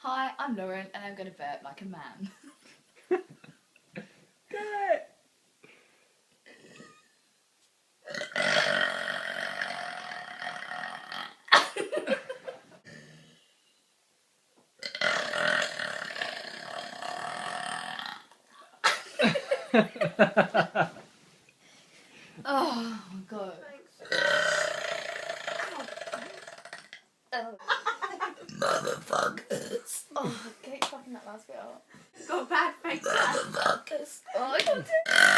Hi, I'm Lauren and I'm going to burp like a man. Oh my god. Motherfuckers. Oh, get fucking that last bit out. Got a bad face. Motherfuckers. Oh, I can't do it.